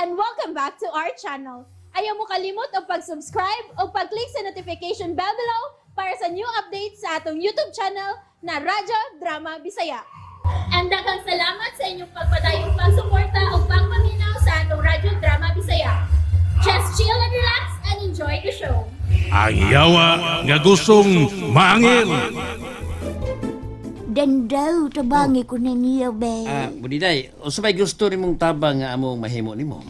and welcome back to our channel. Ayaw mo kalimot o pag-subscribe o pag-click sa notification bell below para sa new updates sa atong YouTube channel na Radyo Drama Bisaya. And daghang salamat sa inyong pagpadayong pagsuporta o pagpaminaw sa atong Radyo Drama Bisaya. Just chill and relax and enjoy the show. Ang yawa nga gustong maangil. Dandaw, tabangi ko na niya, be. Budiday, o sabay gusto ni mong tabang nga among mahimo ni mo?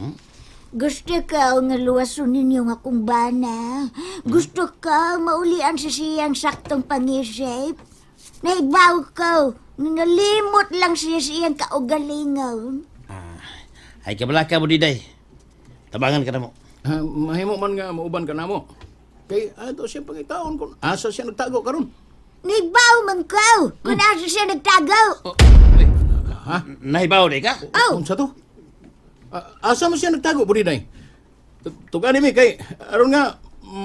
Gusto ka nga luwason ninyo nga akong bana. Gusto ka maulian sa siyang saktong pangisip. Naibaw ko, nalimot lang siya siyang kaugalingon. Ay kabala ka, Budiday. Tabangan ka na mo. Mahimo man nga mauban ka na mo. Kay ato siya pangitaon kung asa siya nagtago karon. Naibaw man ko, kung asa siya nagtagaw. Nahibaw di ka? Oh. Unsa to? Asa mo siya nagtago, Budiday? Tugani mi kay aron nga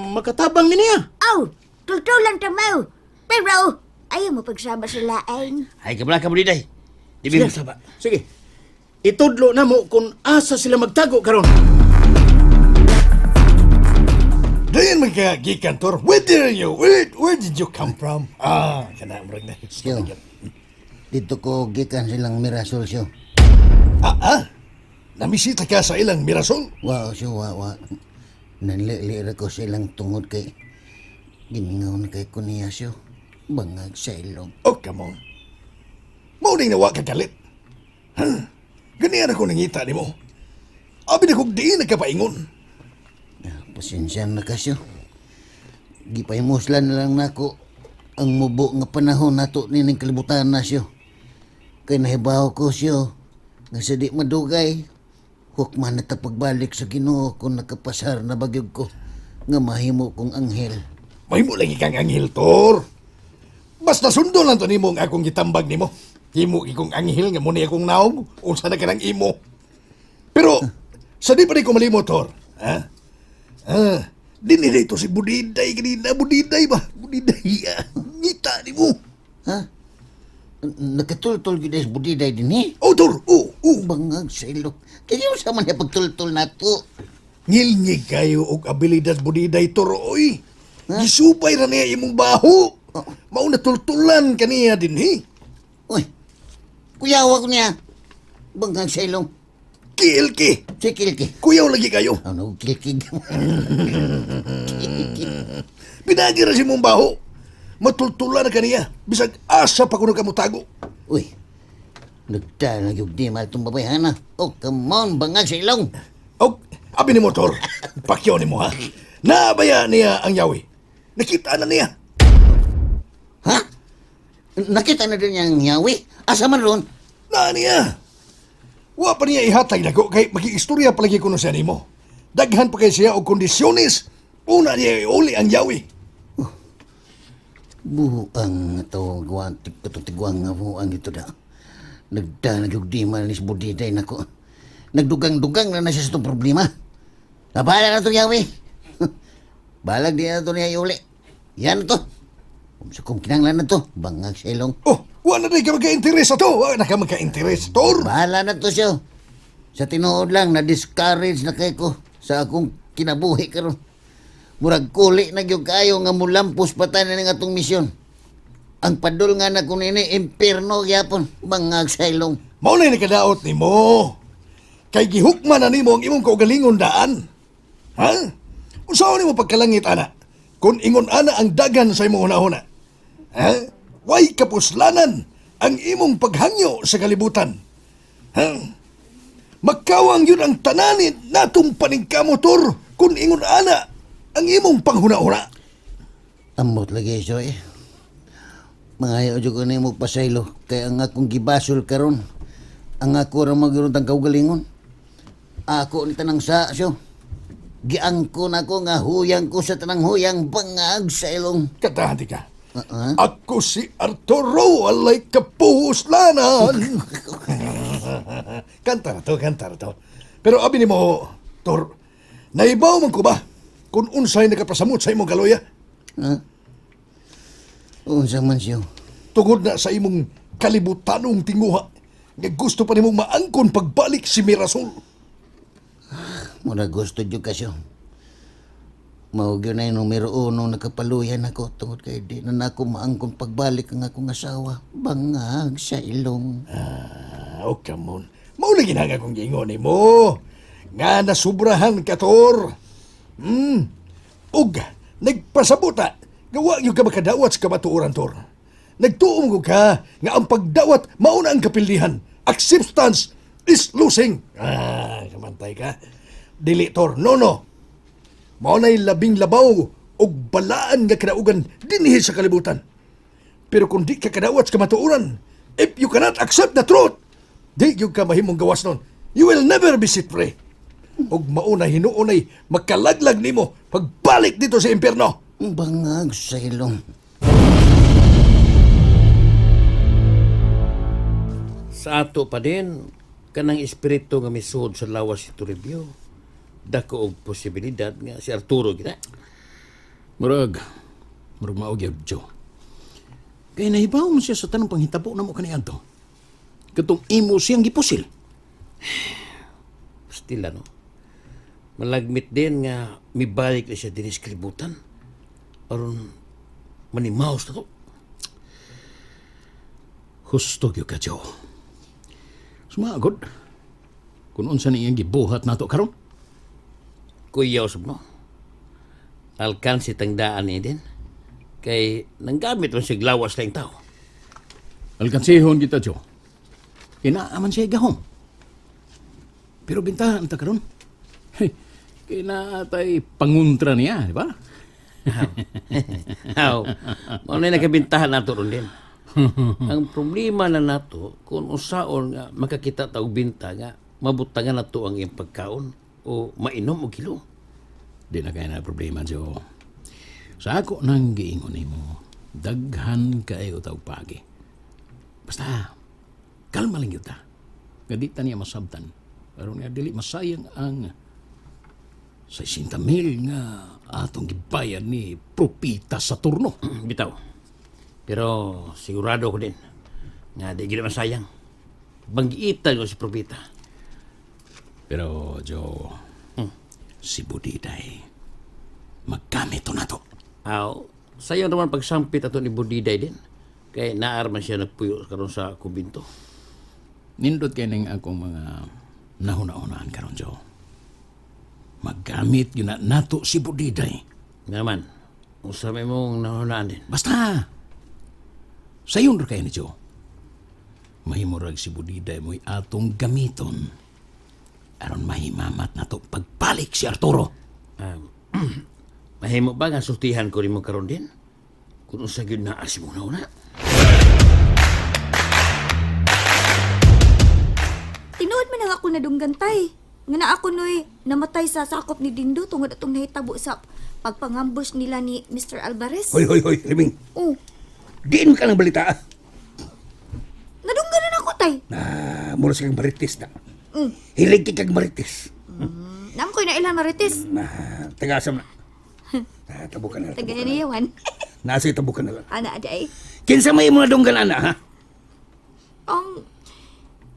makatabang mi niya. Oh, tultulan tamaw. Pero, ayaw mo pagsama sa laing. Ay kabala ka, Budiday. Di ba mo saba? Sige. Itudlo na mo kung asa sila magtago karon. Dayan magkagikan, Tor. Where did you come from? Kana murag na. Siyo, dito ko gikan silang Mirasol siyo. Namisita ka sa ilang Mirasol? Wow, siyo, wa. Nanlilira ko silang tungod kay giningaw na kay kuniya siyo. Bangag sa ilong. Oh, come on. Mauning nawa ka galit. Ganyan ako nangita ni mo. Abi na kong diin nagkapaingon. Pasensya na ka siyo. Gipahimuslan na lang nako ang mubo nga panahon nato nining kalibutan na siyo. Kay nahibaw ko siyo nga sa di madugay hukman na ta pagbalik sa Ginoo kung nakapasar na bagyog ko nga mahimo kong anghel. Mahimo lang ikang anghel, Tor. Basta sundo lang to nimo ang akong gitambag nimo. Himo ikong anghel nga muna akong naong unsa na ka ng imo. Pero, sa di pa rin ko malimo, Tor. Dinili ito si Budiday kanina. Budiday ba? Budiday, ngita ni mo. Ha? Nakatultol giday sa budiday din eh. Oh, Tor, Bangag sa ilong. Kaya sa man niya pagtultol na to. Ngilngig kayo og abilidad Budiday, Tor, oy. Gisupay ra niya imong baho. Mauna tultulan kaniya din, eh. Uy, kuyawa ko niya. Bangag sa ilong. Kilki. Si Kilki. Kuyaw lagi kayo. Ano, Kilki? Pinagi ra si mong baho. Matultulan na kaniya. Bisag asa pa kuno ka mo tago. Uy, nagtanag yung di mahal itong babayahan na. Oh, come on, bangag sa ilong. Og, abi ni motor. Pakyaw ni mo, ha? Nabaya niya ang yawi. Nakita na niya. Ha? Nakita na din niya ang yawi? Asa man ron? Na niya. Wa pa niya ihatag nako kay magiistorya palagi kuno siya nimo. Daghan pa kay siya og kondisyones. Una niya iuli ang yawi. Buang ito, guwantik ko tiguang nga buang ito da. Nagtanag yung di malis budiday na ko. Nagdugang-dugang na siya sa itong problema. Nabala na ito yawi. Balag di na ito niya iuli. Yan ito. Sa kong kinanglan na ito, bangag sa ilong. Oh, wala na ka magka-interes ato. Wala na ka magka-interes, Tor. Bahala na to siya. Sa tinuod lang, na-discourage na kay ko sa akong kinabuhi karon. Murag kuli na gyud kayo nga mulampos patan na nga atong misyon. Ang padul nga na kunini, impierno gyapon, bangag sa ilong. Mao na nakadaot nimo. Kay gihukman na nimo ang imong kaugalingon daan. Ha? Usaw nimo pagkalangit ana. Kung ingon ana ang dagan sa imong hunahuna. Ha? Way kapuslanan ang imong paghangyo sa kalibutan. Ha? Magkawang yun ang tananin natong paningkamotor kung ingon ana ang imong panghuna-huna. Amot lagi siya eh. Mga ayaw ko na mo pasaylo. Kaya ang akong gibasol karon. Ang ako ra magirutang kaugalingon. Ako ni tanang sa siyo. Giangko na ko nga huyang ko sa tanang huyang bangag sa ilong. Katahan ka. Ako si Arturo alay kapuslanan. Kanta na to. Pero abi ni mo, Tor, naibaw man ko ba kung unsay nakapasamot sa imong kaloya? Ha? Unsa man siyo? Tungod na sa imong kalibutanong tinguha nga gusto pa nimong maangkon pagbalik si Mirasol. Muna gusto dyo kasyo. Mao gyud na yung numero 1 nakapaluyan ako tungod kay di na nako maangkon pagbalik ang akong asawa. Bangag sa ilong. Oh, come on. Maulagi na nga kong gingon mo. Nga nasubrahan ka, Tor. Ug, nagpasabuta. Gawa yung ka makadawat sa kamatuoran, Tor. Nagtuom ko ka nga ang pagdawat mauna ang kapilihan. Acceptance is losing. Kamantay ka. Dili, Tor. No. Maunay labing labaw og balaan nga kadaugan dinhi sa kalibutan. Pero kung di ka kadawat sa kamatuoran, if you cannot accept the truth, di yung ka mahimong gawas nun. You will never be set free. Og mauna hinuunay magkalaglag nimo pagbalik dito sa impyerno. Bangag sa ilong. Sa ato pa din, kanang espiritu nga misud sa lawas si Toribio. Dako og posibilidad nga si Arturo kita. Murag maog yun, Joe. Kaya nahibaw mo siya sa tanong panghitabo na mo kaniadto. Katong imo siyang gipusil. Still ano, malagmit din nga mibalik na siya din sa kalibutan. Aron manimaos na to. Husto gyud ka, Joe. Sumagod. Kung unsa niyang gibuhat nato karon? Kuya usab no. Alkansi tangdaan ni din. Kay nanggamit man siya lawas lang tao. Alkansihon kita, Joe. Inaaman siya gahom. Pero bintahan ta karon. Kinatay panguntra niya, di ba? How? Mao na nakabintahan nato ron din. Ang problema na nato kung usaon nga makakita ta og binta nga mabutangan nato ang iyang pagkaon o mainom o kilo. Di na kaya na problema, Joe. Sa ako nang giingon mo, daghan kayo tawag pagi. Basta, kalma lang yun ta. Nga di ta niya masabtan. Pero nga dili masayang ang 60,000 nga atong gibayan ni Propita Saturno. Bitaw. Pero sigurado ko din nga di gina masayang. Banggiitan ko si Propita. Pero, Joe, si Budiday, magkamit to na to. Aw, sayang naman pagsampit ato ni Budiday din. Kay naarman siya nagpuyo karon sa kumbinto. Nindot kayo ng akong mga nahuna-unaan karon, Joe. Maggamit yun na nato si Budiday. Nga naman, usa may mong nahunaan din. Basta, sayon ra kayo ni Joe. Mahimurag si Budiday mo'y atong gamiton. Aron mahimamat na to pagbalik si Arturo. Mahimo ba nga sultihan ko rin mo karon din? Kung usa gyud na asimo na una. Tinuod man ang ako nadunggantay. Nga na ako noy namatay sa sakop ni Dindo tungod atong nahitabo sa pagpangambush nila ni Mr. Alvarez. Hoy, Riming. Oh, Diin ka ng balita. nadunggan na ako tay. Mura sa kang marites na. Mm. Hilig kang marites. Nam ko na ilan marites. Tagasam na. Tabukan na lang. Tagay ni Yawan. Nasa tabukan na lang. Ana aday. Kinsa may mga dunggan ana, ha? Ang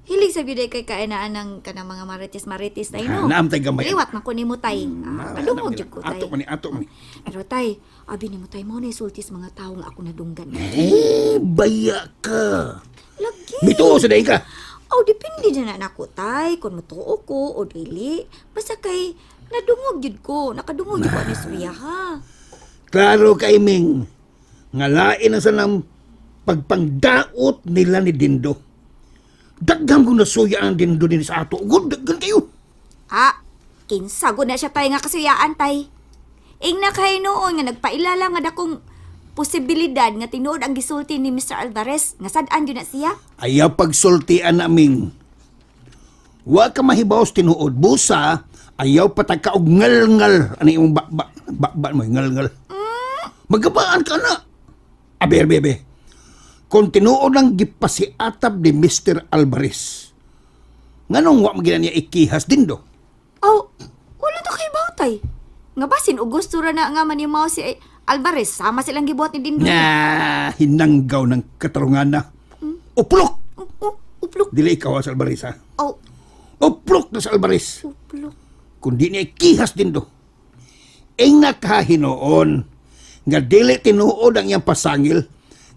hilig sa biday kay kainaan ng kanang mga marites tay no. Naam tay gamay. Liwat man ko nimo tay. Padungog jud ko tay. Ato man. Pero tay, abi nimo tay mo na sultis mga tawo nga ako nadunggan. Baya ka. Lagi. Bituo sa dahi ka. Oh, depende na nako tay kung matuo ko o dili. Basta kay nadungog jud ko, nakadungog jud ko ni Suya ha. Klaro kay Ming. Ngalain na sa nang pagpangdaot nila ni Dindo. Daghang kung nasuya ang Dindo din sa ato. Good, daghan kayo. Kinsa go na siya tay nga kasuyaan tay. Ing na kay noon nga nagpailala nga dakong posibilidad nga tinuod ang gisulti ni Mr. Alvarez nga sad-an yun na siya. Ayaw pagsultian naming. Wa ka mahibaws tinuod. Busa, ayaw patagka og ngal-ngal. Ano yung bakba mo, ngal-ngal. Magabaan ka na. Aber, bebe. Kung tinuod ang gipasiatab ni Mr. Alvarez, nganong wa magina niya ikihas Dindo? Oh, wala to kay Bautay. Nga basin o gusto ra na nga manimaw si Alvarez, sama silang gibuhat ni Dindo. Na hinanggaw ng katarungan na. Uplok! Uplok. Dili ikaw sa Alvarez, ha? Oh, Uplok na sa Alvarez. uplok. kundi niya kihas din do. Ing nakahinoon, nga dili tinuod ang iyang pasangil,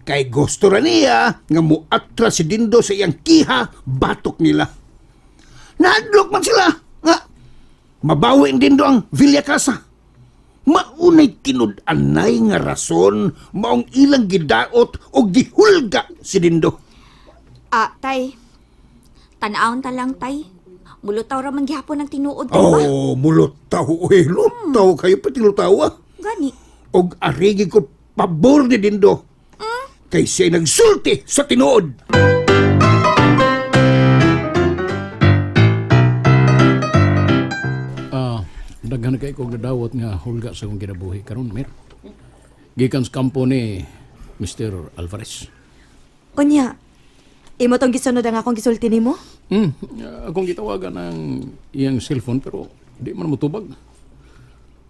kay gusto ra niya nga muatra si Dindo sa iyang kiha, batok nila. Naadlok man sila, nga mabawi Dindo ang Villa Casa. Maunay tinud-anay nga rason, maong ilang gidaot o gihulga si Dindo. Tay. Tanaon ta lang, tay. Mulutaw ra man gihapon ang tinuod ko ba? Oh, mulutaw, lutaw kayo pati lutaw. Gani. Og arigi ko pabor ni Dindo. Kay siya nagsulti sa tinuod. Daghan kay kong nadawat nga hulga sa akong kinabuhi karon, Mer. Gikan sa kampo ni Mr. Alvarez. Unya, imo tong gisunod ang akong gisulti nimo? Akong gitawagan ang iyang cellphone pero di man mutubag.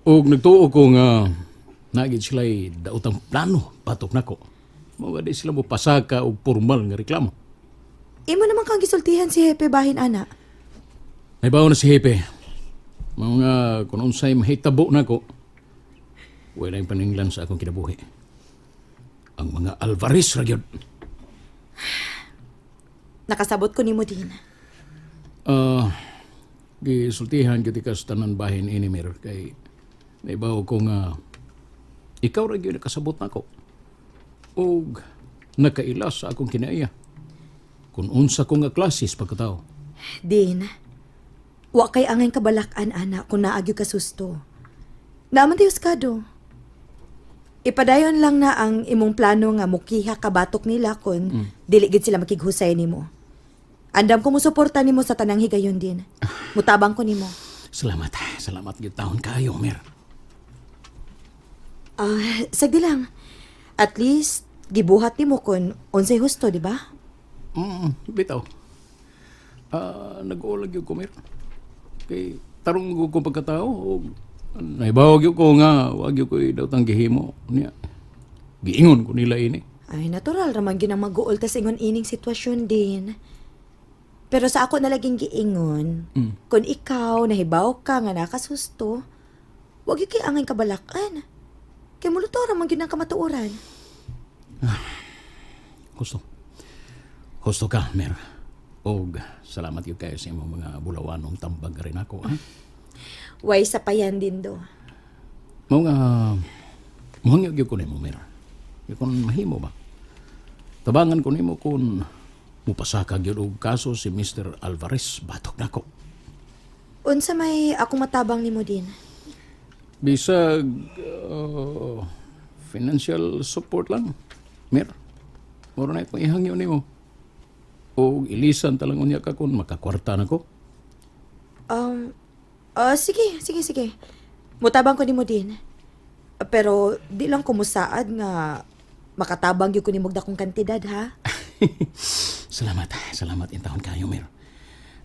Og nagtuo ko nga nagid sila'y daotang plano patok nako. Mao di sila mo pasaka og formal nga reklamo. Imo naman kang gisultihan si Hepe bahin ana. Naibaw na si Hepe. Mga kung unsay mahitabo nako, wala yung paninglan sa akong kinabuhi. Ang mga Alvarez ra gyud. Nakasabot ko nimo din. Gisultihan gyud ka sa tanan bahin ini, Mer, kay naibaw ko nga ikaw ra gyud nakasabot nako. Og nakailas sa akong kinaiya. Kung unsa ko nga klasis pagkatao. Din, wa kay angay kabalakan ana kung naagyo ka susto. Naman tayo skado. Ipadayon lang na ang imong plano nga mukiha kabatok nila kung dili gid sila makighusay nimo. Andam ko mo suporta nimo sa tanang higayon din. Mutabang ko nimo. Salamat. Salamat gyud taon kayo, Mer. Sagdi lang. At least gibuhat nimo kung unsay husto, di ba? Bitaw. Nag-uulag yung kumir. Kay tarong ko kung pagkatao, naibawag yung ko nga, wag yung ko daw tang gihimo. Niya, giingon ko nila ini. Ay, natural raman ginang mag-uol tas ingon ining sitwasyon din. Pero sa ako nalaging giingon, kung ikaw nahibaw ka nga nakasusto, wag yung kay angay kabalakan. Kay muluto raman ginang kamatuoran. Gusto ka, Mer. Og salamat yung kayo sa imong mga bulawanong tambag rin ako. Way sa payan din do. Muhangyag yung ko nimo, Mer. Kung mahimo ba? Tabangan ko nimo kung mupasakag yun og kaso si Mr. Alvarez, batok nako. Unsa may akong matabang nimo din? Bisag financial support lang, Mer. Moro na itong ihangyo nimo. O ilisan talang unya ka kung makakwarta na ko. Sige. Mutabang ko nimo din. Pero di lang ko musaad nga makatabang gyud ko nimo dakong kantidad ha. Salamat in taon kayo, Mer.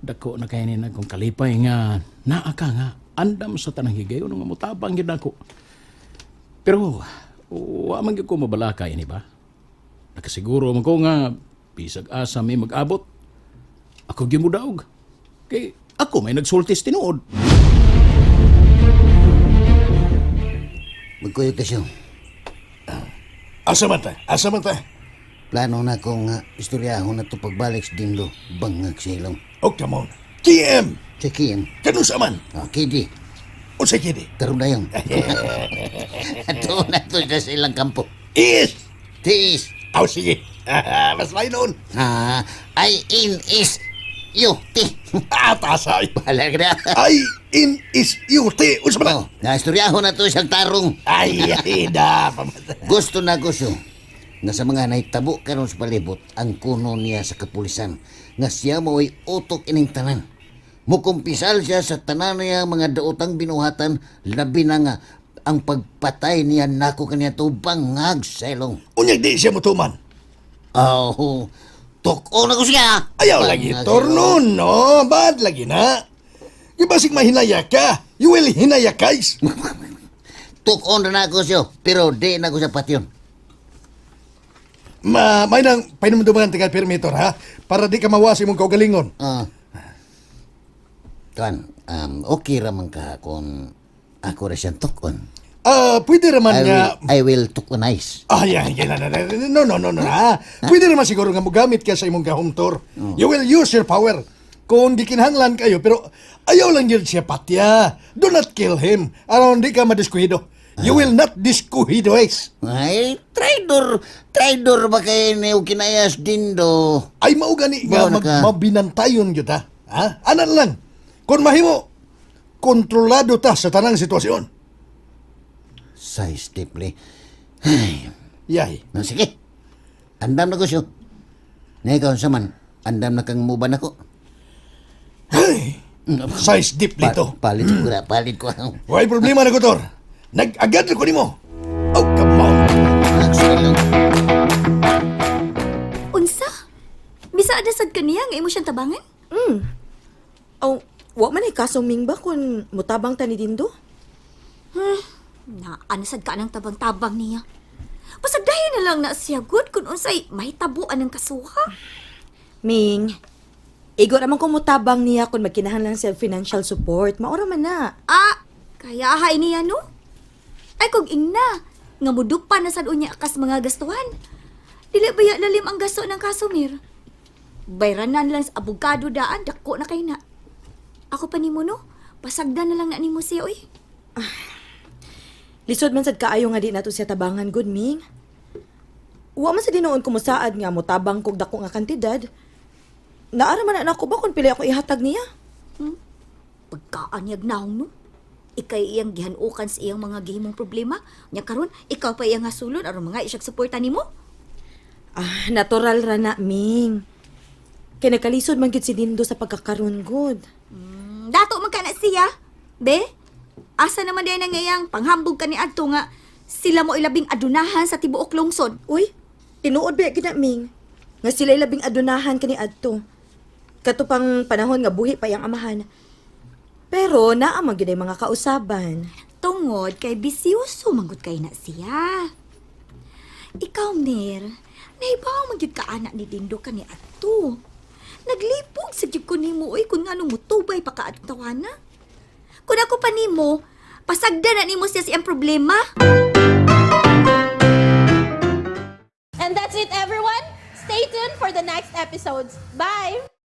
Dako na kayo nina kung kalipay nga naa ka nga andam sa tanang higayon nga mutabang gyud ako. Pero wa man gyud ko mabalaka ini ba? Nakasiguro man ko nga bisag asa may mag-abot. Ako gyud mo daog. Kay ako may nagsultis tinuod. Magkuyog ka siya. Asa man ta? Plano na kong istoryahon na ito pagbalik sa Dindo. Bangag sa ilong. O, come on. KM! Check-in. Kano sa man? Kidi. O sa kidi? Tarong na yun. Ato na ito sa ilang kampo. Is! Tiis. Aw, sige. Mas may noon. Ay in is you ti. Tasay. Bahala ka na. Ay, in is you, te. Unsa man? Naistoryahon na ito siyang tarong. Ay, da. Gusto na gusto nga sa mga naitabo karon sa palibot ang kuno niya sa kapulisan nga siya mo'y utok ining tanan. Mukumpisal siya sa tanan niya mga daotang binuhatan labi na nga ang pagpatay niya nako kaniya to bangag sa ilong. Unyag di siya mutuman. Tuko na ko siya. Ayaw lagi tornon, no? Bad lagi na. Ibasig mahinaya ka. You will hinaya guys. Tuko na ako siya, pero di na ko siya patyon. May nang painumdumangan tinggal permitor, ha? Para di ka mawasi mong kaugalingon. okay raman ka kung ako ra siyang tukon. Pwede naman nga... I will tukonize. Yan. No. Pwede naman siguro nga mogamit ka sa imong ka-home tour. You will use your power. Kung di kinahanglan kayo, pero ayaw lang yun siya patya. Do not kill him. Aron di ka madiskuhido. You will not diskuhidoes. Ay, traidor ba kayo ni kinayas dindo? Ay maugani nga Bawa na ka. mabinantayon yun ta. Ha? Anan lang. Kung mahimo, kontrolado ta sa tanang sitwasyon. Size deeply. Ay, Yay. no, sige. Andam na ko siyo. Na ikaw saman, andam na kang muban ako. Size deep nito. Palit ko. Way problema na ko, Tor. Nag-agad ko ni mo. Oh, come on. Actually lang. Unsa? Bisa adasad kaniya nga imo siyang tabangan? Oh, wa man ay kasong Ming ba kung mutabang ta ni Dindo? Na anasad ka ng tabang-tabang niya. Pasagdahin na lang na siya good kung unsay mahitabuan ng kasuha. Ming, igo naman kung mutabang niya kung magkinahanglan siya financial support. Maura man na. Kaya hay niya no? Ay kung ingna, nga mudupa na sad unya kas mga gastuhan. Dili baya lalim ang gasto ng kasumir. Bayranan lang sa abogado daan, dako na kay na. Ako pa nimo no, pasagdan na lang na nimo siya oy. Lisod man sad kaayo nga di nato siya tabangan, good Ming. Wa man sa dinoon kumusaad nga mutabang kog dako nga kantidad. Naara man na ako ba kung pili ako ihatag niya? Pagkaanyag naong no. Ikay iyang gihanukan sa iyang mga gihimong problema. Nya karon ikaw pa iyang hasulod aron mga isyag suporta nimo. Natural ra na, Ming. Kaya nakalisod man gid si Dindo sa pagkakaroon, good. Dato man ka na siya. Be, asa naman din na ngayang panghambog ka ni Adto nga sila mo ilabing adunahan sa tibuok lungsod. Uy, tinuod ba gid na, Ming? Nga sila labing adunahan kani Adto. Katupang panahon nga buhi pa yang amahan. Pero naamang gid ay mga kausaban. Tungod kay bisyoso manggod kay na siya. Ikaw, Mir, naibaw magyud ka anak ni Dindo ka ni Adto. Naglipog sa gyud ko nimo oy kun ngano mutubay pa ka atong tawana. Kung ako pa nimo, pasagda na nimo siya siyang problema. And that's it, everyone. Stay tuned for the next episodes. Bye!